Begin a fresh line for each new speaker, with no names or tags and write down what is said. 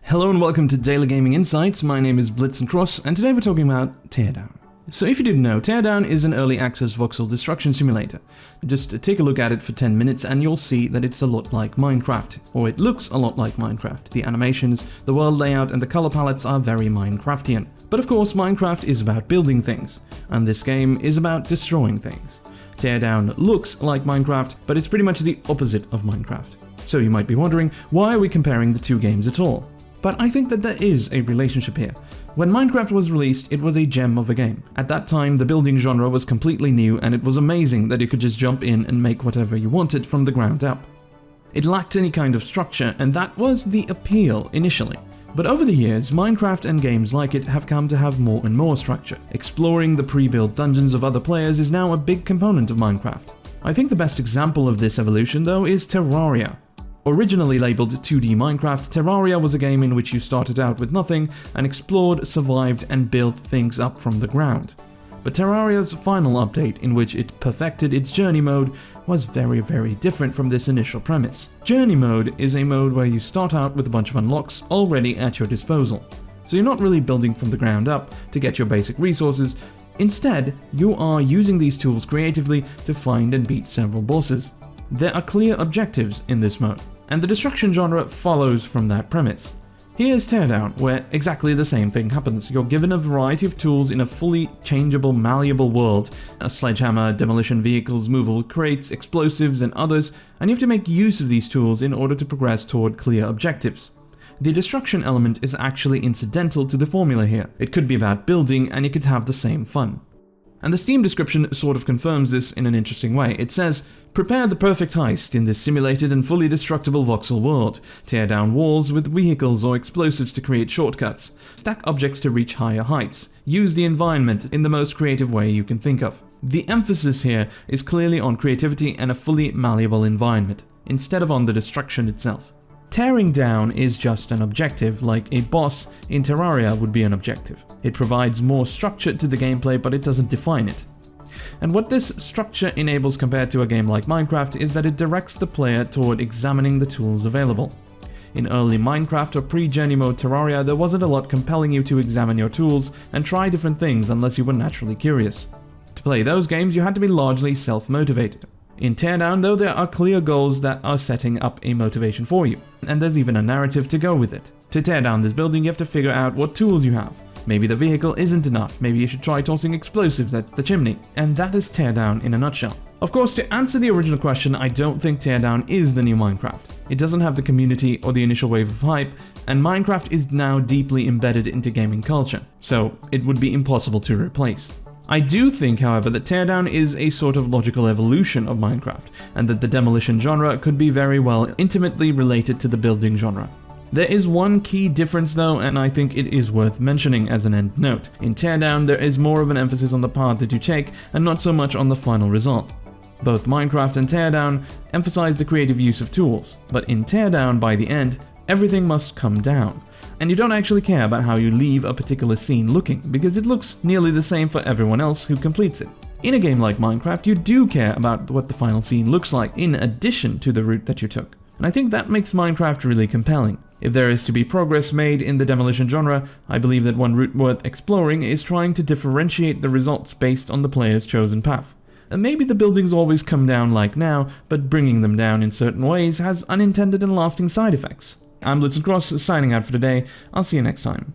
Hello and welcome to Daily Gaming Insights. My name is Blitz and Cross, and today we're talking about Teardown. So if you didn't know, Teardown is an early access voxel destruction simulator. Just take a look at it for 10 minutes and you'll see that it's a lot like Minecraft, or it looks a lot like Minecraft. The animations, the world layout and the color palettes are very Minecraftian. But of course, Minecraft is about building things, and this game is about destroying things. Teardown looks like Minecraft, but it's pretty much the opposite of Minecraft. So you might be wondering, why are we comparing the two games at all? But I think that there is a relationship here. When Minecraft was released, it was a gem of a game. At that time, the building genre was completely new and it was amazing that you could just jump in and make whatever you wanted from the ground up. It lacked any kind of structure, and that was the appeal initially. But over the years, Minecraft and games like it have come to have more and more structure. Exploring the pre-built dungeons of other players is now a big component of Minecraft. I think the best example of this evolution, though, is Terraria. Originally labeled 2D Minecraft, Terraria was a game in which you started out with nothing and explored, survived, and built things up from the ground. But Terraria's final update, in which it perfected its journey mode, was very different from this initial premise. Journey mode is a mode where you start out with a bunch of unlocks already at your disposal. So you're not really building from the ground up to get your basic resources. Instead, you are using these tools creatively to find and beat several bosses. There are clear objectives in this mode, and the destruction genre follows from that premise. Here's Teardown, where exactly the same thing happens. You're given a variety of tools in a fully changeable, malleable world. A sledgehammer, demolition vehicles, movable crates, explosives, and others, and you have to make use of these tools in order to progress toward clear objectives. The destruction element is actually incidental to the formula here. It could be about building, and you could have the same fun. And the Steam description sort of confirms this in an interesting way. It says, "Prepare the perfect heist in this simulated and fully destructible voxel world. Tear down walls with vehicles or explosives to create shortcuts. Stack objects to reach higher heights. Use the environment in the most creative way you can think of." The emphasis here is clearly on creativity and a fully malleable environment, instead of on the destruction itself. Tearing down is just an objective, like a boss in Terraria would be an objective. It provides more structure to the gameplay, but it doesn't define it. And what this structure enables compared to a game like Minecraft is that it directs the player toward examining the tools available. In early Minecraft or pre-journey mode Terraria, there wasn't a lot compelling you to examine your tools and try different things unless you were naturally curious. To play those games, you had to be largely self-motivated. In Teardown, though, there are clear goals that are setting up a motivation for you, and there's even a narrative to go with it. To tear down this building, you have to figure out what tools you have. Maybe the vehicle isn't enough, maybe you should try tossing explosives at the chimney, and that is Teardown in a nutshell. Of course, to answer the original question, I don't think Teardown is the new Minecraft. It doesn't have the community or the initial wave of hype, and Minecraft is now deeply embedded into gaming culture, so it would be impossible to replace. I do think, however, that Teardown is a sort of logical evolution of Minecraft, and that the demolition genre could be very well intimately related to the building genre. There is one key difference though, and I think it is worth mentioning as an end note. In Teardown, there is more of an emphasis on the path that you take, and not so much on the final result. Both Minecraft and Teardown emphasize the creative use of tools, but in Teardown, by the end, everything must come down. And you don't actually care about how you leave a particular scene looking, because it looks nearly the same for everyone else who completes it. In a game like Minecraft, you do care about what the final scene looks like, in addition to the route that you took. And I think that makes Minecraft really compelling. If there is to be progress made in the demolition genre, I believe that one route worth exploring is trying to differentiate the results based on the player's chosen path. And maybe the buildings always come down like now, but bringing them down in certain ways has unintended and lasting side effects. I'm Blitz and Cross, signing out for today. I'll see you next time.